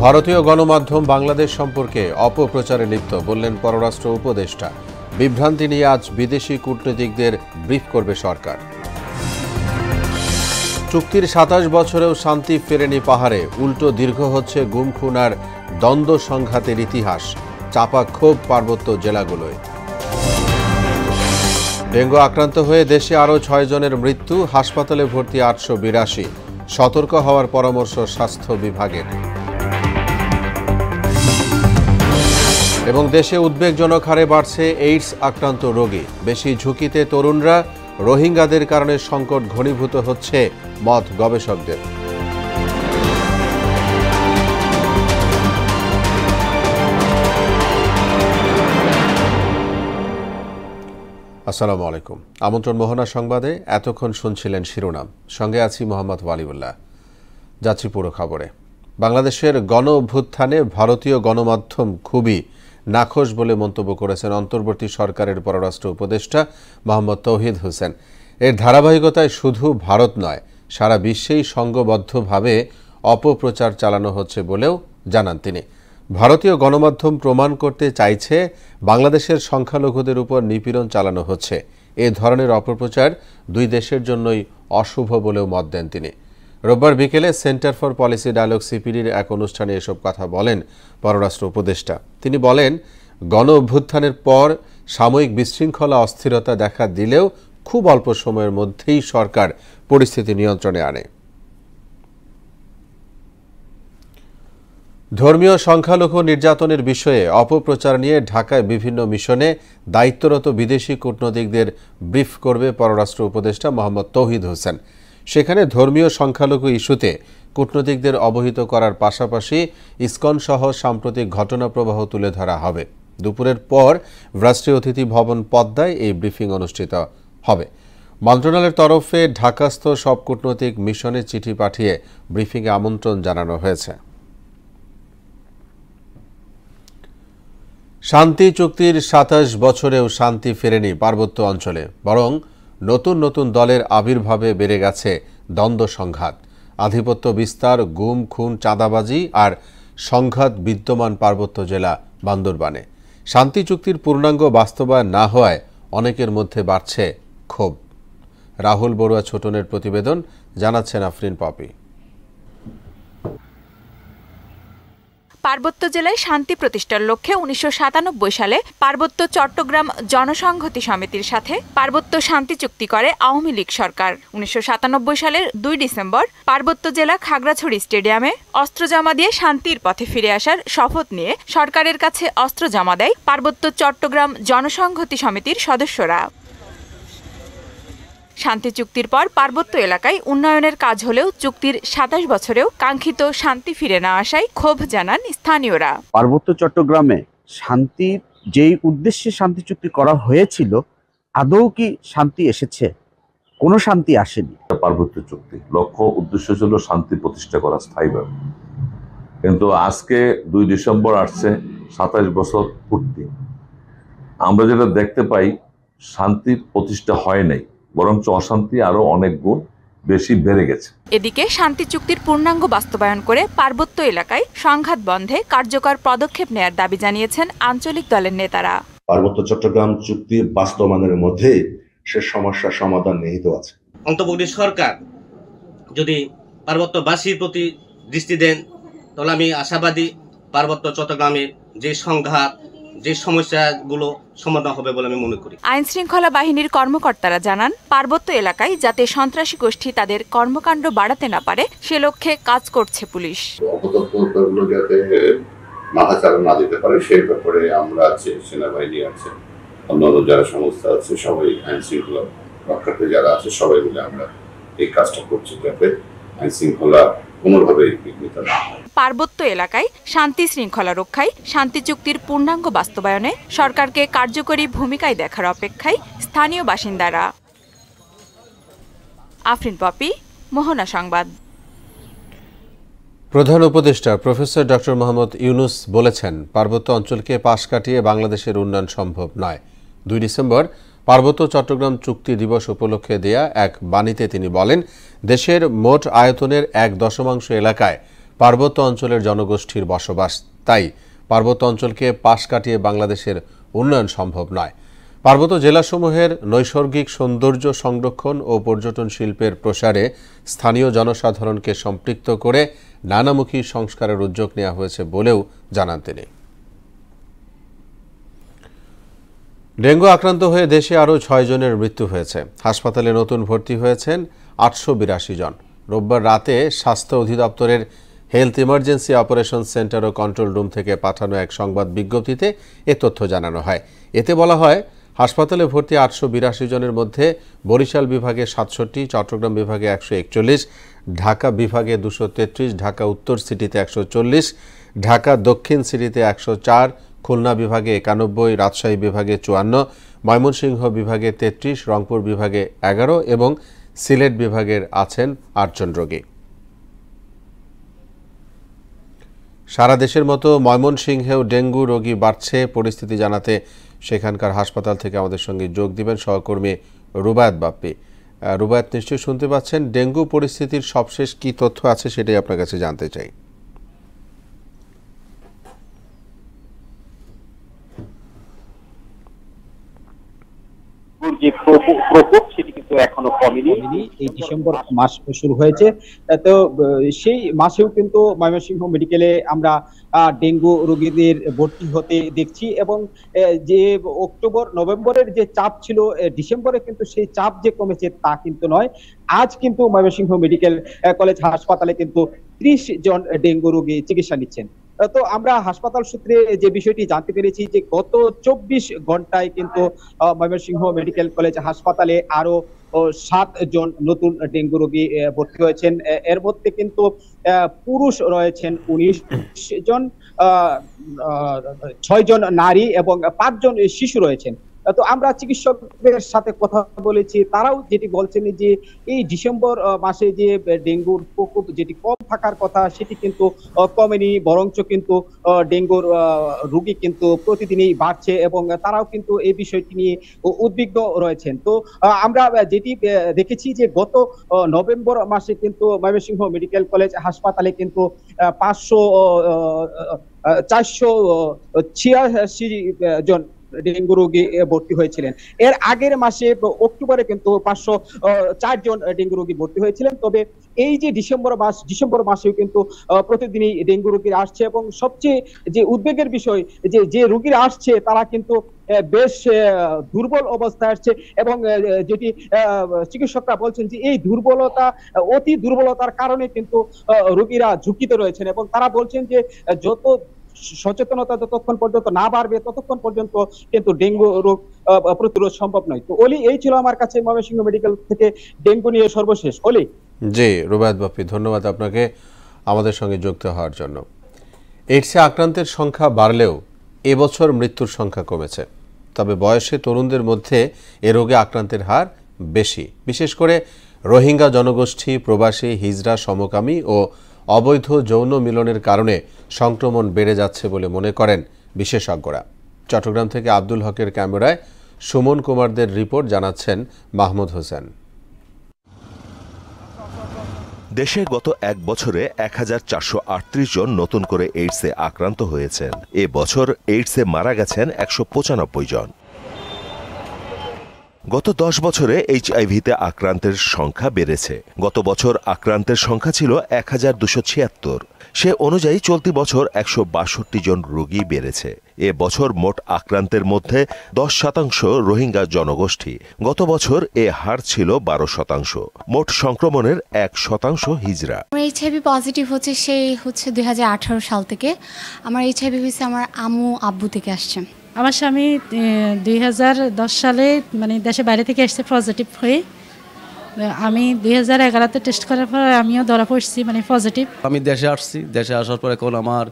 ভারতীয় গণমাধ্যম বাংলাদেশ সম্পর্কে অপপ্রচারে লিপ্ত বললেন পররাষ্ট্র উপদেষ্টা। বিভ্রান্তি নিয়ে আজ বিদেশি কূটনীতিকদের ব্রিফ করবে সরকার। চুক্তির ২৭ বছরেও শান্তি ফেরেনি পাহাড়ে, উল্টো দীর্ঘ হচ্ছে গুম খুন আর দ্বন্দ্ব সংঘাতের ইতিহাস। চাপা ক্ষোভ পার্বত্য জেলাগুলোয়। ডেঙ্গু আক্রান্ত হয়ে দেশে আরও ৬ জনের মৃত্যু, হাসপাতালে ভর্তি ৮৮২। সতর্ক হওয়ার পরামর্শ স্বাস্থ্য বিভাগের। এবং দেশে উদ্বেগজনক হারে বাড়ছে এইডস আক্রান্ত রোগী। বেশি ঝুঁকিতে তরুণরা, রোহিঙ্গাদের কারণে সংকট ঘনীভূত হচ্ছে মত গবেষকদের। আসসালামু আলাইকুম। আমন্ত্রণ মোহনা সংবাদে। এতক্ষণ শুনছিলেন শিরোনাম, সঙ্গে আছি মোহাম্মদ ওয়ালিউল্লাহ। যাচ্ছি পুরো খবরে। বাংলাদেশের গণ অভ্যুত্থানে ভারতীয় গণমাধ্যম খুবই নাখোশ বলে মন্তব্য করেছেন অন্তর্বর্তী সরকারের পররাষ্ট্র উপদেষ্টা মোহাম্মদ তৌহিদ হোসেন। এর ধারাবাহিকতায় শুধু ভারত নয়, সারা বিশ্বেই সংঘবদ্ধভাবে অপপ্রচার চালানো হচ্ছে বলেও জানান তিনি। ভারতীয় গণমাধ্যম প্রমাণ করতে চাইছে বাংলাদেশের সংখ্যালঘুদের উপর নিপীড়ন চালানো হচ্ছে। এ ধরনের অপপ্রচার দুই দেশের জন্যই অশুভ বলেও মত দেন তিনি। রোববার বিকেলে সেন্টার ফর পলিসি ডায়ালগ সিপিডির এক অনুষ্ঠানে এসব কথা বলেন পররাষ্ট্র উপদেষ্টা। তিনি বলেন, গণ অভ্যুত্থানের পর সাময়িক বিশৃঙ্খলা অস্থিরতা দেখা দিলেও খুব অল্প সময়ের মধ্যেই সরকার পরিস্থিতি নিয়ন্ত্রণে আনে। ধর্মীয় সংখ্যালঘু নির্যাতনের বিষয়ে অপপ্রচার নিয়ে ঢাকায় বিভিন্ন মিশনে দায়িত্বরত বিদেশি কূটনীতিকদের ব্রিফ করবে পররাষ্ট্র উপদেষ্টা মোহাম্মদ তৌহিদ হোসেন। সেখানে ধর্মীয় সংখ্যালঘু ইস্যুতে কূটনীতিকদের অবহিত করার পাশাপাশি ইসকন সহ সাম্প্রতিক ঘটনাপ্রবাহ তুলে ধরা হবে। দুপুরের পর রাষ্ট্রীয় অতিথি ভবন পদ্মায় এই ব্রিফিং অনুষ্ঠিত হবে। মন্ত্রণালয়ের তরফে ঢাকাস্থ সব কূটনৈতিক মিশনে চিঠি পাঠিয়ে ব্রিফিংয়ে আমন্ত্রণ জানানো হয়েছে। শান্তি চুক্তির ২৭ বছরেও শান্তি ফেরেনি পার্বত্য অঞ্চলে, বরং নতুন নতুন দলের আবির্ভাবে বেড়ে গেছে দ্বন্দ্ব সংঘাত। আধিপত্য বিস্তার, গুম খুন, চাঁদাবাজি আর সংঘাত বিদ্যমান পার্বত্য জেলা বান্দরবানে। শান্তি চুক্তির পূর্ণাঙ্গ বাস্তবায়ন না হওয়ায় অনেকের মধ্যে বাড়ছে ক্ষোভ। রাহুল বড়ুয়া ছোটনের প্রতিবেদন, জানাচ্ছেন আফরিন পপি। পার্বত্য জেলায় শান্তি প্রতিষ্ঠার লক্ষ্যে ১৯৯৭ সালে পার্বত্য চট্টগ্রাম জনসংহতি সমিতির সাথে পার্বত্য শান্তি চুক্তি করে আওয়ামী লীগ সরকার। ১৯৯৭ সালের ২ ডিসেম্বর পার্বত্য জেলা খাগড়াছড়ি স্টেডিয়ামে অস্ত্র জমা দিয়ে শান্তির পথে ফিরে আসার শপথ নিয়ে সরকারের কাছে অস্ত্র জমা দেয় পার্বত্য চট্টগ্রাম জনসংহতি সমিতির সদস্যরা। শান্তি চুক্তির পর পার্বত্য এলাকায় উন্নয়নের কাজ হলেও চুক্তির ২৭ বছরেও কাঙ্ক্ষিত শান্তি ফিরে না আসায় ক্ষোভ জানান স্থানীয়রা। পার্বত্য চট্টগ্রামে শান্তির যেই উদ্দেশ্যে শান্তি চুক্তি করা হয়েছিল, আদৌ কি শান্তি এসেছে? কোনো শান্তি আসেনি। পার্বত্য চুক্তি লক্ষ্য উদ্দেশ্য ছিল শান্তি প্রতিষ্ঠা করা স্থায়ীভাবে, কিন্তু আজকে ২ ডিসেম্বর আসছে ২৭ বছর পূর্তি। আমরা যেটা দেখতে পাই, শান্তির প্রতিষ্ঠা হয় নাই, বরঞ্চ অশান্তি আরো অনেক গুণ বেশি বেড়ে গেছে। এদিকে শান্তি চুক্তির পূর্ণাঙ্গ বাস্তবায়ন করে পার্বত্য এলাকায় সংঘাত বন্ধে কার্যকর পদক্ষেপ নেয়ার দাবি জানিয়েছেন আঞ্চলিক দলের নেতারা। পার্বত্য চট্টগ্রাম চুক্তি বাস্তবায়নের মধ্যে সে সমস্যার সমাধান নিহিত আছে। অন্তর্বর্তী সরকার যদি পার্বত্যবাসীর প্রতি দৃষ্টি দেন, তাহলে আমি আশাবাদী পার্বত্য চট্টগ্রামের যে সংঘাত, যে সমস্যাগুলো সমাধান হবে বলে আমি মনে করি। আইন শৃঙ্খলা বাহিনীর কর্মকর্তারা জানান, পার্বত্য এলাকায় যাতে সন্ত্রাসী গোষ্ঠী তাদের কর্মকাণ্ড বাড়াতে না পারে সে লক্ষ্যে কাজ করছে পুলিশ। যাতে মাথা চালা না দিতে পারে সেই ব্যাপারে আমরা আছে, সেনাবাহিনী আছে, অন্যান্য যারা সংস্থা আছে, সবাই আইন শৃঙ্খলা রক্ষার্থে যারা আছে সবাই মিলে আমরা এই কাজটা করছি, যাতে আইন শৃঙ্খলা কোনোভাবে বিঘ্নিত না হয়। পার্বত্য এলাকায় শান্তি শৃঙ্খলা রক্ষায় শান্তি চুক্তির পূর্ণাঙ্গ বাস্তবায়নে সরকারকে কার্যকরী ভূমিকায় দেখার অপেক্ষায় স্থানীয় বাসিন্দারা। আফরিন পপি, মোহনা সংবাদ। প্রধান উপদেষ্টা প্রফেসর ডক্টর মোহাম্মদ ইউনুস বলেছেন, পার্বত্য অঞ্চলকে পাশ কাটিয়ে বাংলাদেশের উন্নয়ন সম্ভব নয়। ২ ডিসেম্বর পার্বত্য চট্টগ্রাম চুক্তি দিবস উপলক্ষে দেয়া এক বাণীতে তিনি বলেন, দেশের মোট আয়তনের ১ দশমাংশ এলাকায় পার্বত্য অঞ্চলের জনগোষ্ঠীর বসবাস। তাই পার্বত্য অঞ্চলকে পাশ কাটিয়ে বাংলাদেশের উন্নয়ন সম্ভব নয়। পার্বত্য জেলাসমূহের নৈসর্গিক সৌন্দর্য সংরক্ষণ ও পর্যটন শিল্পের প্রসারে স্থানীয় জনসাধারণকে সম্পৃক্ত করে নানামুখী সংস্কারের উদ্যোগ নেওয়া হয়েছে বলেও জানান তিনি। ডেঙ্গু আক্রান্ত হয়ে দেশে আরও 6 জনের মৃত্যু হয়েছে। হাসপাতালে নতুন ভর্তি হয়েছেন 882 জন। রোববার রাতে স্বাস্থ্য অধিদপ্তরের হেলথ ইমার্জেন্সি অপারেশন সেন্টার ও কন্ট্রোল রুম থেকে পাঠানো এক সংবাদ বিজ্ঞপ্তিতে এ তথ্য জানানো হয়। এতে বলা হয়, হাসপাতালে ভর্তি 882 জনের মধ্যে বরিশাল বিভাগে 67, চট্টগ্রাম বিভাগে 141, ঢাকা বিভাগে 233, ঢাকা উত্তর সিটিতে 140, ঢাকা দক্ষিণ সিটিতে 104, খুলনা বিভাগে 91, রাজশাহী বিভাগে 54, ময়মনসিংহ বিভাগে 33, রংপুর বিভাগে 11 এবং সিলেট বিভাগের আছেন 8 জন রোগী। সারা দেশের মতো ময়মনসিংহেও ডেঙ্গু রোগী বাড়ছে। পরিস্থিতি জানাতে সেখানকার হাসপাতাল থেকে আমাদের সঙ্গে যোগ দিবেন সহকর্মী রুবায়েত বাপ্পি। রুবায়েত, নিশ্চয়ই শুনতে পাচ্ছেন, ডেঙ্গু পরিস্থিতির সবশেষ কি তথ্য আছে সেটাই আপনার কাছে জানতে চাই। যে প্রকোপ সেটি কিন্তু এখনো কমেনি। এই ডিসেম্বর মাস শুরু হয়েছে, তো সেই মাসেও কিন্তু ময়মনসিংহ মেডিকেলে আমরা ডেঙ্গু রোগীদের ভর্তি হতে দেখছি এবং যে অক্টোবর নভেম্বরের যে চাপ ছিল ডিসেম্বরে কিন্তু সেই চাপ যে কমেছে তা কিন্তু নয়। আজ কিন্তু ময়মনসিংহ মেডিকেল কলেজ হাসপাতালে কিন্তু 30 জন ডেঙ্গু রোগী চিকিৎসা নিচ্ছেন। তো আমরা হাসপাতাল সূত্রে যে বিষয়টি জানতে পেরেছি যে গত 24 ঘন্টায় কিন্তু ময়মনসিংহ মেডিকেল কলেজ হাসপাতালে আরো 7 জন নতুন ডেঙ্গু রোগী ভর্তি হয়েছেন। এর মধ্যে কিন্তু পুরুষ রয়েছেন 19 জন, 6 জন নারী এবং 5 জন শিশু রয়েছেন। তো আমরা চিকিৎসকদের সাথে কথা বলেছি, তারাও যেটি বলছেন যে এই ডিসেম্বর মাসে যে ডেঙ্গুর প্রকোপ যেটি কম থাকার কথা সেটি কিন্তু কমেনি, বরঞ্চ কিন্তু ডেঙ্গুর রোগী কিন্তু প্রতিদিনই বাড়ছে এবং তারাও কিন্তু এই বিষয়টি নিয়ে উদ্বিগ্ন রয়েছেন। তো আমরা যেটি দেখেছি যে গত নভেম্বর মাসে কিন্তু ময়মনসিংহ মেডিকেল কলেজ হাসপাতালে কিন্তু 486 জন ডেঙ্গু রোগী ভর্তি হয়েছিলেন। এর আগের মাসে অক্টোবরে কিন্তু 504 জন ডেঙ্গু রোগী ভর্তি হয়েছিলেন। তবে এই যে ডিসেম্বর মাসেও কিন্তু প্রতিদিনই ডেঙ্গু রোগীরা আসছে এবং সবচেয়ে যে উদ্বেগের বিষয় যে রোগীরা আসছে তারা কিন্তু বেশ দুর্বল অবস্থায় আসছে এবং যেটি চিকিৎসকরা বলছেন যে এই অতি দুর্বলতার কারণে কিন্তু রোগীরা ঝুঁকিতে রয়েছেন এবং তারা বলছেন যে যত সচেতনতা যতক্ষণ পর্যন্ত না বাড়বে ততক্ষণ পর্যন্ত কিন্তু ডেঙ্গু রোগ প্রতিরোধ সম্ভব নয়। তো অলি, এই ছিল আমার কাছে ময়মনসিংহ মেডিকেল থেকে ডেঙ্গু নিয়ে সর্বশেষ। অলি। জি, রুবায়েত বাপ্পি, ধন্যবাদ আপনাকে আমাদের সঙ্গে যুক্ত হওয়ার জন্য। এইডসে আক্রান্তের সংখ্যা বাড়লেও এবছর মৃত্যুর সংখ্যা কমেছে। তবে বয়সে তরুণদের মধ্যে এ রোগে আক্রান্তের হার বেশি। বিশেষ করে রোহিঙ্গা জনগোষ্ঠী, প্রবাসী, হিজড়া, সমকামী ও অবৈধ যৌন মিলনের কারণে সংক্রমণ বেড়ে যাচ্ছে বলে মনে করেন বিশেষজ্ঞরা। চট্টগ্রাম থেকে আব্দুল হকের ক্যামেরায় সুমন কুমারদের রিপোর্ট, জানাচ্ছেন মাহমুদ হোসেন। দেশে গত এক বছরে 1438 জন নতুন করে এইডসে আক্রান্ত হয়েছেন। এ বছর এইডসে মারা গেছেন 195 জন। গত 10 বছরে এইচআইভিতে আক্রান্তের সংখ্যা বেড়েছে। গত বছর আক্রান্তের সংখ্যা ছিল 1276। সে অনুযায়ী চলতি বছর 162 জন রোগী বেড়েছে। এ বছর মোট আক্রান্তের মধ্যে 10% রোহিঙ্গা জনগোষ্ঠী। গত বছর এ হার ছিল 12%। মোট সংক্রমণের 1% হিজড়া। আমার এইচআইভি পজিটিভ হচ্ছে 2018 সাল থেকে। আমার এইচআইভি হয়েছে আমার আম্মু আব্বু থেকে আসছে। আমার স্বামী 2010 সালে দেশে বাইরে থেকে আসছে পজিটিভ হয়ে। আমি 2011-তে টেস্ট করার পর আমিও ধরা পড়ছি পজিটিভ। আমি দেশে আসছি, দেশে আসার পর এখন আমার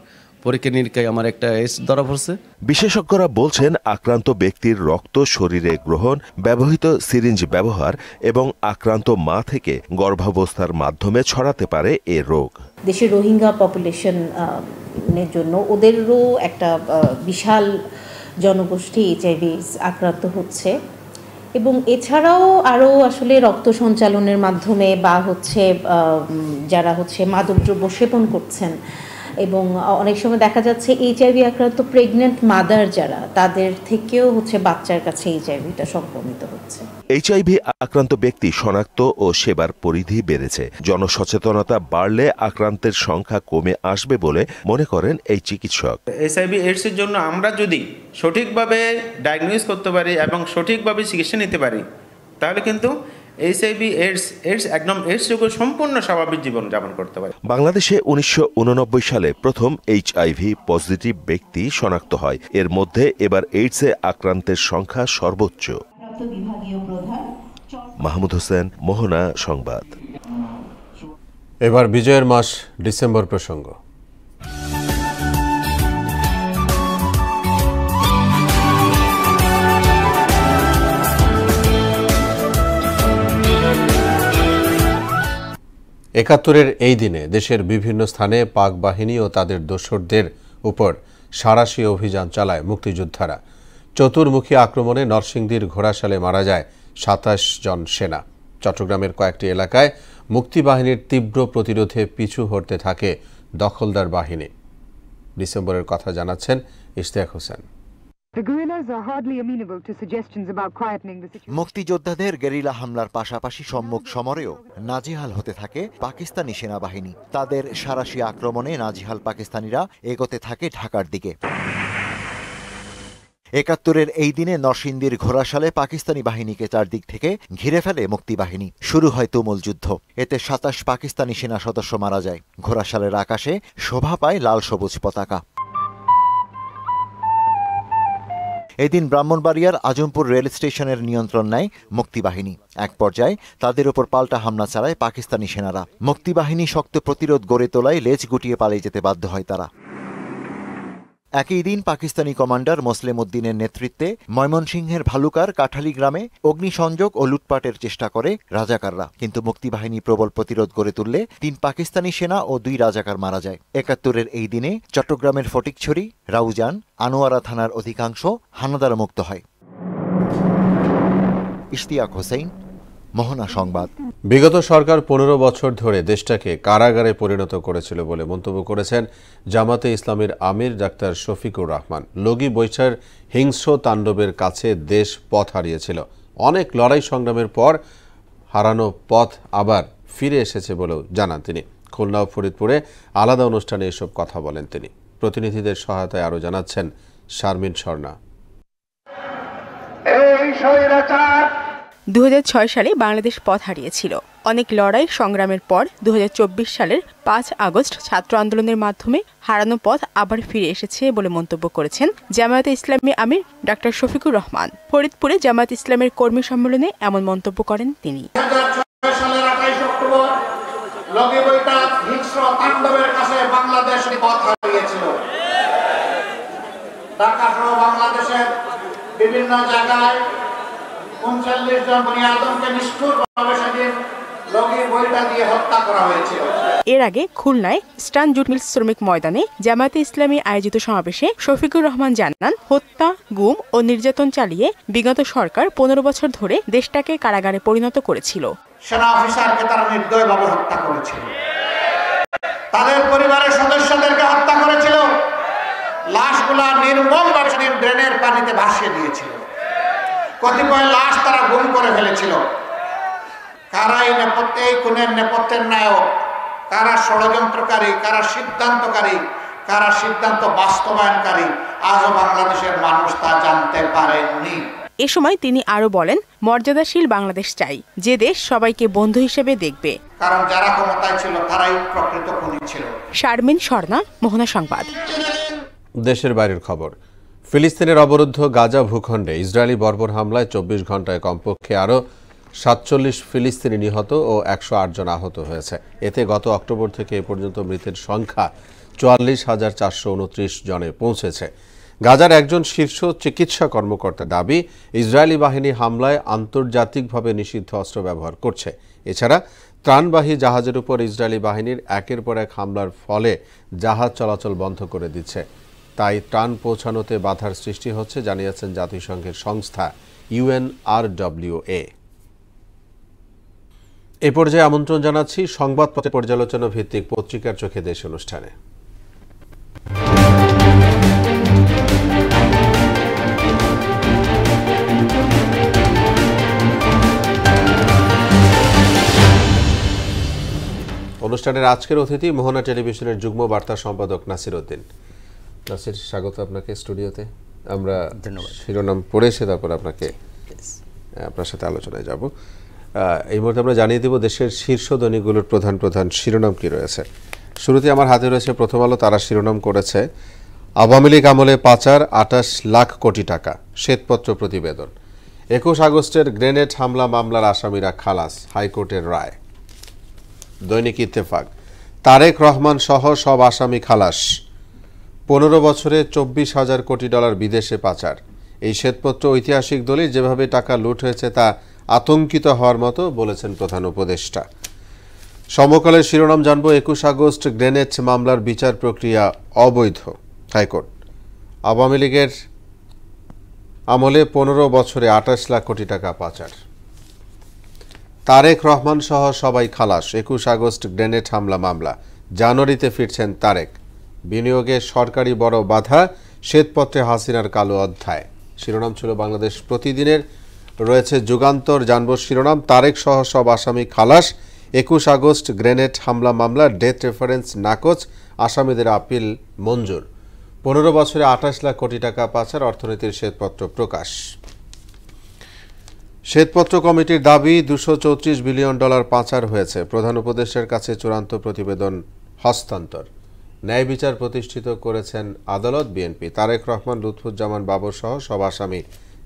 পরীক্ষা নিরীক্ষায় আমার একটা এইডস ধরা পড়ছে। বিশেষজ্ঞরা বলছেন আক্রান্ত ব্যক্তির রক্ত শরীরে গ্রহণ, ব্যবহৃত সিরিঞ্জ ব্যবহার এবং আক্রান্ত মা থেকে গর্ভাবস্থার মাধ্যমে ছড়াতে পারে এ রোগ। দেশের রোহিঙ্গা পপুলেশনের জন্য ওদেরও একটা বিশাল জনগোষ্ঠী এইচআইভি আক্রান্ত হচ্ছে এবং এছাড়াও আরও আসলে রক্ত সঞ্চালনের মাধ্যমে বা হচ্ছে যারা হচ্ছে মাদকদ্রব্য সেবন করছেন, এবং অনেক সময় দেখা যাচ্ছে HIV আক্রান্ত প্রেগনেন্ট মাদার যারা, তাদের থেকেও হচ্ছে বাচ্চার কাছে HIVটা সংক্রমিত হচ্ছে। HIV আক্রান্ত ব্যক্তি শনাক্ত ও সেবার পরিধি বেড়েছে। জনসচেতনতা বাড়লে আক্রান্তের সংখ্যা কমে আসবে বলে মনে করেন এই চিকিৎসক। HIV AIDS এর জন্য আমরা যদি সঠিকভাবে ডায়াগনোস করতে পারি এবং সঠিকভাবে চিকিৎসা নিতে পারি, তাহলে কিন্তু HIV AIDS একদম AIDS রোগ সম্পূর্ণ স্বাভাবিক জীবন যাপন করতে পারে। বাংলাদেশে 1989 সালে প্রথম HIV পজিটিভ ব্যক্তি শনাক্ত হয়। এর মধ্যে এবার এইডসে আক্রান্তের সংখ্যা সর্বোচ্চ। মাহমুদ হোসেন, মোহনা সংবাদ। এবার বিজয়ের মাস ডিসেম্বর প্রসঙ্গ। একাত্তরের এই দিনে দেশের বিভিন্ন স্থানে পাক বাহিনী ও তাদের দোসরদের উপর সাঁড়াশি অভিযান চালায় মুক্তিযোদ্ধারা। চতুর্মুখী আক্রমণে নরসিংদীর ঘোড়াশালে মারা যায় ২৭ জন সেনা। চট্টগ্রামের কয়েকটি এলাকায় মুক্তিবাহিনীর তীব্র প্রতিরোধে পিছু হটতে থাকে দখলদার বাহিনী। ডিসেম্বরের কথা জানাচ্ছেন ইশতিয়াক হোসেন। মুক্তিযোদ্ধাদের গেরিলা হামলার পাশাপাশি সম্মুখ সমরেও নাজেহাল হতে থাকে পাকিস্তানি সেনাবাহিনী। তাদের সাঁড়াশি আক্রমণে নাজেহাল পাকিস্তানিরা এগোতে থাকে ঢাকার দিকে। একাত্তরের এই দিনে নরসিংদীর ঘোড়াশালে পাকিস্তানি বাহিনীকে চারদিক থেকে ঘিরে ফেলে মুক্তিবাহিনী। শুরু হয় তুমুল যুদ্ধ। এতে ২৭ পাকিস্তানি সেনা সদস্য মারা যায়। ঘোড়াশালের আকাশে শোভা পায় লাল সবুজ পতাকা। এদিন ব্রাহ্মণবাড়িয়ার আজমপুর রেল স্টেশনের নিয়ন্ত্রণ নেয় মুক্তিবাহিনী। এক পর্যায়ে তাদের উপর পাল্টা হামলা চালায় পাকিস্তানি সেনারা। মুক্তিবাহিনী শক্ত প্রতিরোধ গড়ে তোলায় লেজ গুটিয়ে পালিয়ে যেতে বাধ্য হয় তারা। একই দিন পাকিস্তানি কমান্ডার মোসলেম উদ্দিনের নেতৃত্বে ময়মনসিংহের ভালুকার কাঠালি গ্রামে অগ্নিসংযোগ ও লুটপাটের চেষ্টা করে রাজাকাররা, কিন্তু মুক্তিবাহিনী প্রবল প্রতিরোধ গড়ে তুললে ৩ পাকিস্তানি সেনা ও ২ রাজাকার মারা যায়। একাত্তরের এই দিনে চট্টগ্রামের ফটিকছড়ি, রাউজান, আনোয়ারা থানার অধিকাংশ হানাদার মুক্ত হয়। ইশতিয়াক হোসেন, মোহনা সংবাদ। বিগত সরকার ১৫ বছর ধরে দেশটাকে কারাগারে পরিণত করেছিল বলে মন্তব্য করেছেন জামাতে ইসলামীর আমির ডাক্তার শফিকুর রহমান। লগি বৈশার হিংস্র তাণ্ডবের কাছে দেশ পথ হারিয়েছিল। অনেক লড়াই সংগ্রামের পর হারানো পথ আবার ফিরে এসেছে বলেও জানান তিনি। খুলনা ও ফরিদপুরে আলাদা অনুষ্ঠানে এসব কথা বলেন তিনি। প্রতিনিধিদের সহায়তায় আরও জানাচ্ছেন শারমিন স্বর্ণা। ২০০৬ সালে বাংলাদেশ পথ হারিয়েছিল। অনেক লড়াই সংগ্রামের পর ২০২৪ সালের ৫ আগস্ট ছাত্র আন্দোলনের মাধ্যমে হারানো পথ আবার ফিরে এসেছে বলে মন্তব্য করেছেন জামায়াতে ইসলামী আমির ডাক্তার শফিকুর রহমান। ফরিদপুরে জামায়াত ইসলামের কর্মী সম্মেলনে এমন মন্তব্য করেন তিনি। বিভিন্ন জায়গায় ৩৯ জন বনি আদমকে নিষ্ঠুরভাবে সেদিন লগির বইটা দিয়ে হত্যা করা হয়েছিল। এর আগে খুলনায় স্টান জুট মিলস শ্রমিক ময়দানে জামায়াতে ইসলামী আয়োজিত সমাবেশে শফিকুর রহমান জানান, হত্যা, গুম ও নির্যাতন চালিয়ে বিগত সরকার ১৫ বছর ধরে দেশটাকে কারাগারে পরিণত করেছিল। সেনা অফিসারকে তারা নির্দয়ভাবে হত্যা করেছিল, তাদের পরিবারের সদস্যদেরকে হত্যা করেছিল, লাশগুলা নির্মমভাবে ড্রেনের পানিতে ভাসিয়ে দিয়েছিল, কতিপয় লাশ তারা গুম করে ফেলেছিল। কারা এই নেপথ্যে, এই খুনের নেপথ্যের নায়ক, কারা ষড়যন্ত্রকারী, কারা সিদ্ধান্তকারী, কারা সিদ্ধান্ত বাস্তবায়নকারী, আজও বাংলাদেশের মানুষ তা জানতে পারেননি। এ সময় তিনি আরো বলেন, মর্যাদাশীল বাংলাদেশ চাই, যে দেশ সবাইকে বন্ধু হিসেবে দেখবে। কারণ যারা ক্ষমতায় ছিল তারাই প্রকৃত খুনি ছিল। শারমিন স্বর্ণা, মোহনা সংবাদ। দেশের বাইরের খবর। ফিলিস্তিনের অবরুদ্ধ গাজা ভূখণ্ডে ইসরায়েলি বর্বর হামলায় ২৪ ঘণ্টায় কমপক্ষে আরও ৪৭ ফিলিস্তিনি নিহত ও ১০৮ জন আহত হয়েছে। এতে গত অক্টোবর থেকে এ পর্যন্ত মৃতের সংখ্যা ৪৪,৪২৯ জনে পৌঁছেছে। গাজার একজন শীর্ষ চিকিৎসা কর্মকর্তার দাবি, ইসরায়েলি বাহিনী হামলায় আন্তর্জাতিকভাবে নিষিদ্ধ অস্ত্র ব্যবহার করছে। এছাড়া ত্রাণবাহী জাহাজের উপর ইসরায়েলি বাহিনীর একের পর এক হামলার ফলে জাহাজ চলাচল বন্ধ করে দিচ্ছে। তাই ত্রাণ পৌঁছানোতে বাধার সৃষ্টি হচ্ছে জানিয়েছেন জাতিসংঘের সংস্থা UNRWA। এ পর্যায়ে আমন্ত্রণ জানাচ্ছি সংবাদপত্র পর্যালোচনা ভিত্তিক পত্রিকার চোখে দেশ অনুষ্ঠানে। অনুষ্ঠানের আজকের অতিথি মোহনা টেলিভিশনের যুগ্ম বার্তা সম্পাদক নাসির উদ্দিন। নাসির, স্বাগত আপনাকে স্টুডিওতে। আমরা শিরোনাম পড়ে এসে তারপর আপনার সাথে আলোচনায় যাব। এই মুহূর্তে আমরা জানিয়ে দেব দেশের শীর্ষ দৈনিকগুলোর প্রধান প্রধান শিরোনাম কি রয়েছে। শুরুতে আমার হাতে রয়েছে প্রথম আলো। তারা শিরোনাম করেছে আওয়ামী লীগ আমলে পাচার 28 লাখ কোটি টাকা, শ্বেতপত্র প্রতিবেদন। 21 আগস্টের গ্রেনেড হামলা মামলার আসামিরা খালাস, হাইকোর্টের রায়। দৈনিক ইত্তেফাক, তারেক রহমান সহ সব আসামি খালাস। 15 বছরে 24,000 কোটি ডলার বিদেশে পাচার। এই শ্বেতপত্র ঐতিহাসিক দলিল, যেভাবে টাকা লুট হয়েছে তা আতঙ্কিত হওয়ার মতো, বলেছেন প্রধান উপদেষ্টা। সমকালের শিরোনাম জানব 21 আগস্ট গ্রেনেড মামলার বিচার প্রক্রিয়া অবৈধ, হাইকোর্ট। আওয়ামী লীগের আমলে 15 বছরে 28 লাখ কোটি টাকা পাচার। তারেক রহমান সহ সবাই খালাস, 21 আগস্ট গ্রেনেড হামলা মামলা। জানুয়ারিতে ফিরছেন তারেক। বিনিয়োগে সরকারি বড় বাধা, শ্বেতপত্রে হাসিনার কালো অধ্যায়। শিরোনাম ছিল বাংলাদেশ প্রতিদিনের। রয়েছে যুগান্তর, জানব শিরোনাম তারেক সহ সব আসামি খালাস, 21 আগস্ট গ্রেনেড হামলা মামলা ডেথ রেফারেন্স নাকচ, আসামিদের আপিল মঞ্জুর। 15 বছরে 28 লাখ কোটি টাকা পাচার, অর্থনীতির শ্বেতপত্র প্রকাশ। শ্বেতপত্র কমিটির দাবি 234 বিলিয়ন ডলার পাচার হয়েছে। প্রধান উপদেষ্টার কাছে চূড়ান্ত প্রতিবেদন হস্তান্তর। ন্যায় বিচার প্রতিষ্ঠিত করেছেন আদালত, বিএনপি। তারেক রহমান, লুৎফুজ্জামান বাবর সহ সব আসামি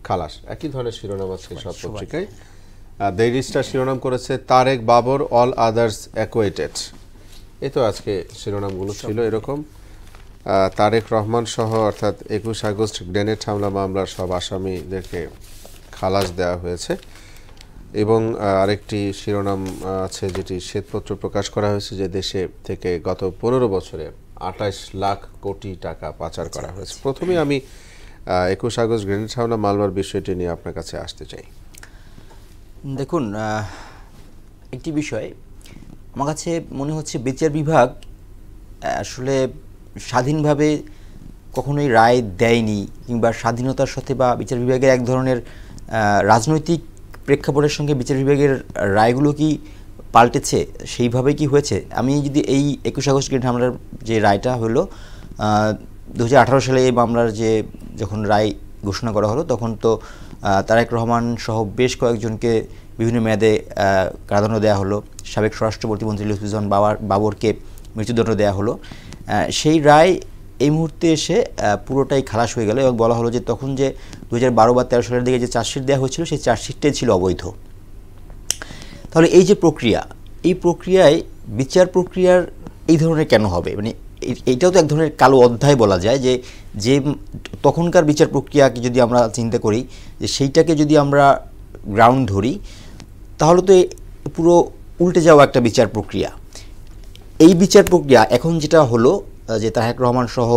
খালাস। একই ধরনের শিরোনাম আজকে সব পত্রিকায়। ডেইলি স্টার শিরোনাম করেছে তারেক, বাবর, অল আদার্স অ্যাকোয়েটেড। এই তো আজকে শিরোনামগুলো ছিল এরকম। তারেক রহমান সহ অর্থাৎ 21 আগস্ট গ্রেনেড হামলা মামলার সব আসামিদেরকে খালাস দেওয়া হয়েছে। এবং আরেকটি শিরোনাম আছে যেটি শ্বেতপত্র প্রকাশ করা হয়েছে, যে দেশে থেকে গত 15 বছরে 28 লাখ কোটি টাকা পাচার করা হয়েছে। প্রথমে আমি 21 আগস্ট গ্রেনেড হামলা মামলার বিষয়টি নিয়ে আপনার কাছে আসতে চাই। দেখুন, একটি বিষয় আমার কাছে মনে হচ্ছে বিচার বিভাগ আসলে স্বাধীনভাবে কখনোই রায় দেয়নি, কিংবা স্বাধীনতার সাথে বা বিচার বিভাগের এক ধরনের রাজনৈতিক প্রেক্ষাপটের সঙ্গে বিচার বিভাগের রায়গুলো কি পাল্টেছে, সেইভাবে কি হয়েছে? আমি যদি এই 21 আগস্ট গ্রেনেড হামলার যে রায়টা হলো 2018 সালে, এই মামলার যখন রায় ঘোষণা করা হলো, তখন তো তারেক রহমান সহ বেশ কয়েকজনকে বিভিন্ন মেয়াদে কারাদণ্ড দেওয়া হলো। সাবেক স্বরাষ্ট্র প্রতিমন্ত্রী লুৎফুজ্জামান বাবরকে মৃত্যুদণ্ড দেওয়া হলো। সেই রায় এই মুহূর্তে এসে পুরোটাই খালাস হয়ে গেল এবং বলা হলো যে তখন যে 2012 বা 13 সালের দিকে যে চার্জশিট দেওয়া হয়েছিল, সেই চার্জশিটটাই ছিল অবৈধ। তাহলে এই যে প্রক্রিয়া, এই প্রক্রিয়ায় বিচার প্রক্রিয়ার এই ধরনের কেন হবে? মানে এইটাও তো এক ধরনের কালো অধ্যায় বলা যায়, যে তখনকার বিচার প্রক্রিয়াকে যদি আমরা চিন্তা করি, যে সেইটাকে যদি আমরা গ্রাউন্ড ধরি, তাহলে তো পুরো উল্টে যাওয়া একটা বিচার প্রক্রিয়া। এই বিচার প্রক্রিয়া এখন যেটা হলো, যে তারেক রহমান সহ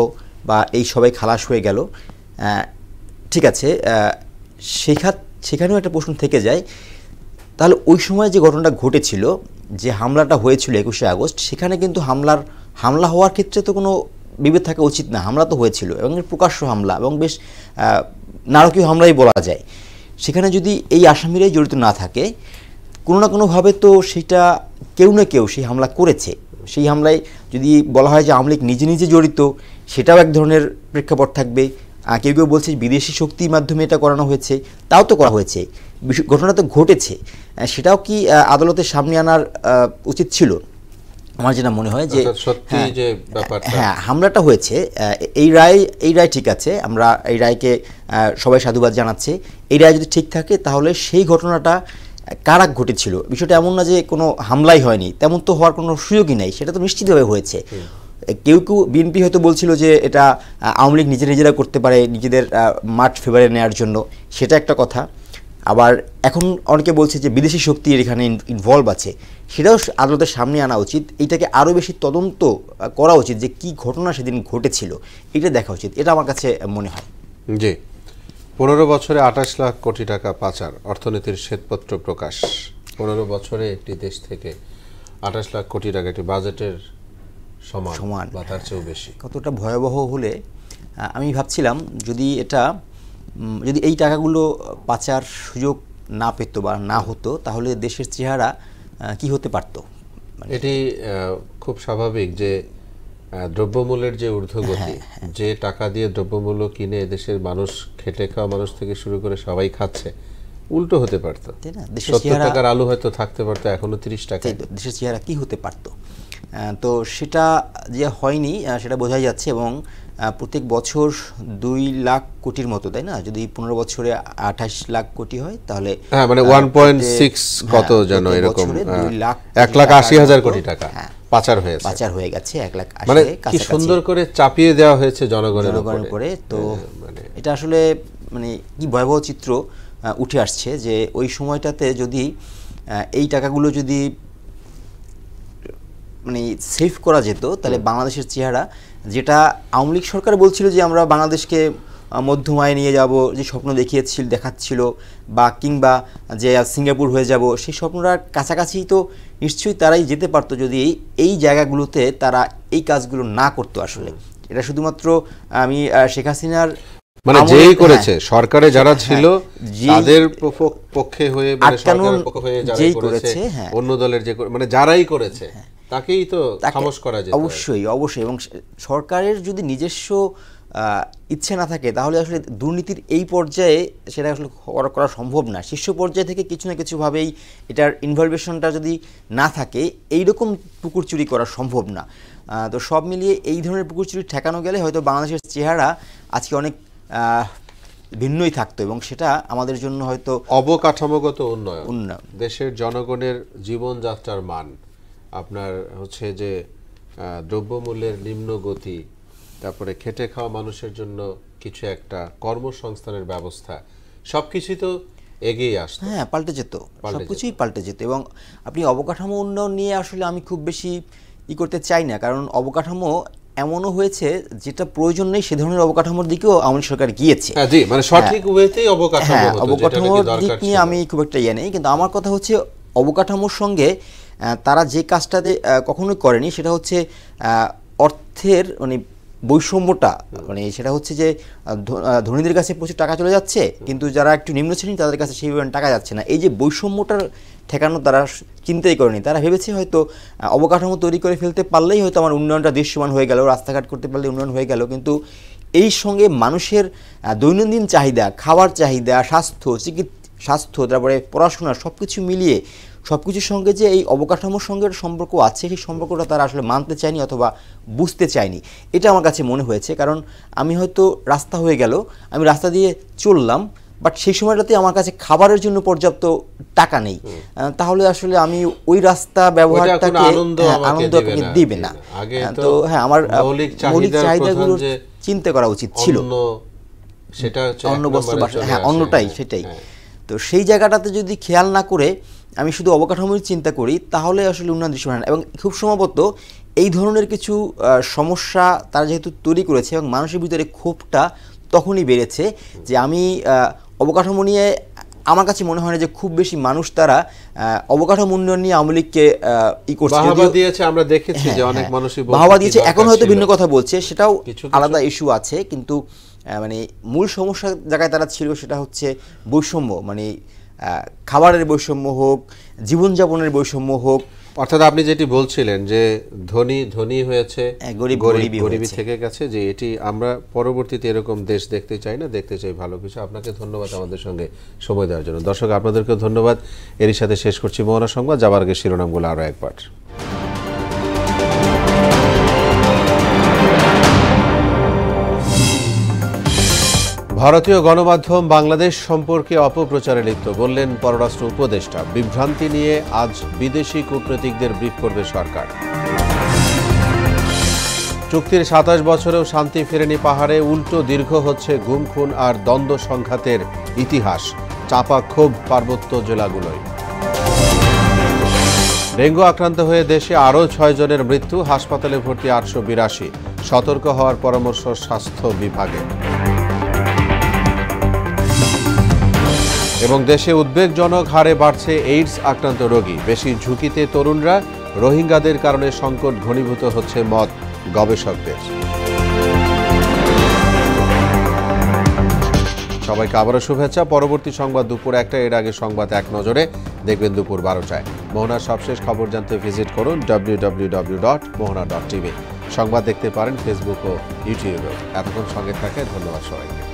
বা এই সবাই খালাস হয়ে গেল, ঠিক আছে, সেখানেও একটা প্রশ্ন থেকে যায়, তাহলে ওই সময় যে ঘটনাটা ঘটেছিল, যে হামলাটা হয়েছিল 21 আগস্ট, সেখানে কিন্তু হামলা হওয়ার ক্ষেত্রে তো কোনো বিভেদ থাকা উচিত না। হামলা তো হয়েছিল এবং প্রকাশ্য হামলা, এবং বেশ নারকীয় হামলাই বলা যায়। সেখানে যদি এই আসামিরাই জড়িত না থাকে, কোনো না কোনোভাবে তো সেটা কেউ না কেউ সেই হামলা করেছে। সেই হামলায় যদি বলা হয় যে আওয়ামী লীগ নিজে নিজে জড়িত, সেটাও এক ধরনের প্রেক্ষাপট থাকবে। কেউ কেউ বলছে বিদেশি শক্তির মাধ্যমে এটা করানো হয়েছে, তাও তো করা হয়েছে, ঘটনা তো ঘটেছে, সেটাও কি আদালতের সামনে আনার উচিত ছিল? আমার যেটা মনে হয় যে হ্যাঁ, হামলাটা হয়েছে, এই রায় ঠিক আছে, আমরা এই রায়কে সবাই সাধুবাদ জানাচ্ছে। এই রায় যদি ঠিক থাকে, তাহলে সেই ঘটনাটা কারা ঘটেছিল, বিষয়টা এমন না যে কোনো হামলাই হয়নি, তেমন তো হওয়ার কোনো সুযোগই নাই, সেটা তো নিশ্চিতভাবে হয়েছে। কেউ বিএনপি হয়তো বলছিল যে এটা আওয়ামী লীগ নিজেরা করতে পারে নিজেদের মাঠ ফেভারে নেওয়ার জন্য, সেটা একটা কথা। আবার এখন অনেকে বলছে যে বিদেশি শক্তি এখানে ইনভলভ আছে, সেটাও আদালতের সামনে আনা উচিত। এইটাকে আরও বেশি তদন্ত করা উচিত যে কি ঘটনা সেদিন ঘটেছিল, এটা দেখা উচিত, এটা আমার কাছে মনে হয়। জি, 15 বছরে 28 লাখ কোটি টাকা পাচার, অর্থনীতির শ্বেতপত্র প্রকাশ। 15 বছরে একটি দেশ থেকে 28 লাখ কোটি টাকা, একটি বাজেটের সমান বা তার চেয়েও বেশি। কতটা ভয়াবহ হলে আমি ভাবছিলাম যদি এই টাকাগুলো পাচার সুযোগ না পেত বা না হতো, তাহলে দেশের চেহারা কি হতে পারত। এটি খুব স্বাভাবিক যে দ্রব্যমূল্যের যে ঊর্ধ্বগতি, যে টাকা দিয়ে দ্রব্যমূল্য কিনে দেশের মানুষ, খেটে খাওয়া মানুষ থেকে শুরু করে সবাই খাচ্ছে, উল্টো হতে পারত। 70 টাকার আলু হয়তো থাকতে পারতো, এখনো 30 টাকা। দেশের চেহারা কি হতে পারত, তো সেটা যে হয়নি সেটা বোঝাই যাচ্ছে। এবং প্রত্যেক বছর 2 লাখ কোটির মতো, তাই না? যদি 15 বছরে 28 লাখ কোটি হয় তাহলে হ্যাঁ, মানে 1.6 কত যেন এরকম 1,80,000 কোটি টাকা পাচার হয়ে গেছে 1 লাখ 80। মানে কি সুন্দর করে চাপিয়ে দেওয়া হয়েছে জনগণের উপরে। তো এটা আসলে মানে কি ভয়াবহ চিত্র উঠে আসছে যে ওই সময়টাতে যদি এই টাকাগুলো যদি মানে সেভ করা যেত, তাহলে বাংলাদেশের চেহারা, যেটা আওয়ামী লীগ সরকার বলছিল যে আমরা বাংলাদেশকে মধ্যম আয়ে নিয়ে যাব, যে স্বপ্ন দেখাচ্ছিল, বা কিংবা যে সিঙ্গাপুর হয়ে যাব, সেই স্বপ্নটার কাছাকাছি তো নিশ্চয়ই তারাই যেতে পারতো যদি এই জায়গাগুলোতে তারা এই কাজগুলো না করতো। আসলে এটা শুধুমাত্র আমি শেখ হাসিনার মানে যেই করেছে, সরকারে যারা ছিল তাদের পক্ষে হয়ে, মানে সরকারের পক্ষে হয়ে যারা করেছে, অন্য দলের যে মানে যারাই করেছে তাকেই তো খামোশ করা যায়। অবশ্যই। এবং সরকারের যদি নিজস্ব ইচ্ছে না থাকে, তাহলে আসলে দুর্নীতির এই পর্যায়ে সেটা আসলে করা সম্ভব না। শীর্ষ পর্যায় থেকে কিছু না কিছুভাবেই এটার ইনভলভেশনটা যদি না থাকে, এইরকম পুকুর চুরি করা সম্ভব না। তো সব মিলিয়ে এই ধরনের পুকুর চুরি ঠেকানো গেলে হয়তো বাংলাদেশের চেহারা আজকে অনেক ভিন্নই থাকতো, এবং সেটা আমাদের জন্য হয়তো অবকাঠামোগত উন্নয়ন, দেশের জনগণের জীবনযাত্রার মান, আপনার হচ্ছে যে দ্রব্যমূল্যের নিম্ন গতি, তারপরে খেটে খাওয়া মানুষের জন্য কিছু একটা কর্মসংস্থানের ব্যবস্থা, সবকিছু তো এগিয়ে আসতো। হ্যাঁ, পাল্টে যেত, সবকিছুই পাল্টে যেত। এবং আপনি অবকাঠামো উন্নয়ন নিয়ে আসলে আমি খুব বেশি করতে চাই না, কারণ অবকাঠামো এমনও হয়েছে যেটা প্রয়োজন নেই, সে ধরনের অবকাঠামোর দিকেও আওয়ামী সরকার গিয়েছে। মানে সঠিক ওয়েতেই অবকাঠামোর দিক নিয়ে আমি খুব একটা নেই, কিন্তু আমার কথা হচ্ছে অবকাঠামোর সঙ্গে তারা যে কাজটাতে কখনোই করেনি, সেটা হচ্ছে অর্থের মানে বৈষম্যটা। মানে সেটা হচ্ছে যে ধনীদের কাছে প্রচুর টাকা চলে যাচ্ছে, কিন্তু যারা একটু নিম্ন শ্রেণী তাদের কাছে সেই টাকা যাচ্ছে না। এই যে বৈষম্যটার ঠেকানো তারা চিন্তাই করেনি। তারা ভেবেছে হয়তো অবকাঠামো তৈরি করে ফেলতে পারলেই হয়তো আমার উন্নয়নটা দৃশ্যমান হয়ে গেল, রাস্তাঘাট করতে পারলে উন্নয়ন হয়ে গেল। কিন্তু এই সঙ্গে মানুষের দৈনন্দিন চাহিদা, খাওয়ার চাহিদা, স্বাস্থ্য, তারপরে পড়াশোনা, সব কিছু মিলিয়ে সব কিছুর সঙ্গে যে এই অবকাঠামোর সঙ্গে সম্পর্ক আছে, সেই সম্পর্কটা তারা আসলে মানতে চায়নি অথবা বুঝতে চায়নি। এটা আমার কাছে মনে হয়েছে। কারণ আমি হয়তো রাস্তা হয়ে গেল, আমি রাস্তা দিয়ে চললাম, বাট সেই সময়টাতে আমার কাছে খাবারের জন্য পর্যাপ্ত টাকা নেই, তাহলে আসলে আমি ওই রাস্তা ব্যবহারটাকে আনন্দ আপনাকে দিবে না। তো হ্যাঁ, আমার মৌলিক চাহিদাগুলো চিন্তা করা উচিত ছিল, অন্ন বস্ত্র বাসা, হ্যাঁ অন্যটাই, সেটাই। তো সেই জায়গাটাতে যদি খেয়াল না করে আমি শুধু অবকাঠামোর চিন্তা করি, তাহলে আসলে উন্নয়ন দৃশ্যমান হয় না। এবং খুব সম্ভবত এই ধরনের কিছু সমস্যা তারা যেহেতু তৈরি করেছে, এবং মানুষের ভিতরে ক্ষোভটা তখনই বেড়েছে যে আমি অবকাঠামো নিয়ে, আমার কাছে মনে হয় না যে খুব বেশি মানুষ তারা অবকাঠামো উন্নয়ন নিয়ে আওয়ামী লীগকে করছে, আমরা দেখেছি যে অনেক মানুষই বাহবা দিয়েছে, এখন হয়তো ভিন্ন কথা বলছে, সেটাও আলাদা ইস্যু আছে। কিন্তু মানে মূল সমস্যা জায়গায় তারা ছিল, সেটা হচ্ছে বৈষম্য, মানে খাবারের বৈষম্য হোক, জীবনযাপনের বৈষম্য হোক। অর্থাৎ আপনি যেটি বলছিলেন যে ধনী হয়েছে, গরিবী থেকে গেছে, যে এটি আমরা পরবর্তীতে এরকম দেশ দেখতে চাই না, দেখতে চাই ভালো কিছু। আপনাকে ধন্যবাদ আমাদের সঙ্গে সময় দেওয়ার জন্য। দর্শক, আপনাদেরকেও ধন্যবাদ। এরই সাথে শেষ করছি মোহনা সংবাদ। যাবার আগে শিরোনামগুলো আরও একবার। ভারতীয় গণমাধ্যম বাংলাদেশ সম্পর্কে অপপ্রচারে লিপ্ত, বললেন পররাষ্ট্র উপদেষ্টা। বিভ্রান্তি নিয়ে আজ বিদেশি কূটনীতিকদের ব্রিফ করবে সরকার। চুক্তির 27 বছরেও শান্তি ফেরেনি পাহাড়ে, উল্টো দীর্ঘ হচ্ছে গুম খুন আর দ্বন্দ্ব সংঘাতের ইতিহাস। চাপা ক্ষোভ পার্বত্য জেলাগুলোয়। ডেঙ্গু আক্রান্ত হয়ে দেশে আরও 6 জনের মৃত্যু, হাসপাতালে ভর্তি 882। সতর্ক হওয়ার পরামর্শ স্বাস্থ্য বিভাগে। এবং দেশে উদ্বেগজনক হারে বাড়ছে এইডস আক্রান্ত রোগী, বেশি ঝুঁকিতে তরুণরা, রোহিঙ্গাদের কারণে সংকট ঘনীভূত হচ্ছে মত গবেষকদের। সবাইকে আবারও শুভেচ্ছা। পরবর্তী সংবাদ দুপুর 1টায়, এর আগে সংবাদ এক নজরে দেখবেন দুপুর 12টায়। মোহনার সবশেষ খবর জানতে ভিজিট করুন www.mohana.tv। সংবাদ দেখতে পারেন ফেসবুক ও ইউটিউবে। এতক্ষণ সঙ্গে থাকে ধন্যবাদ সবাইকে।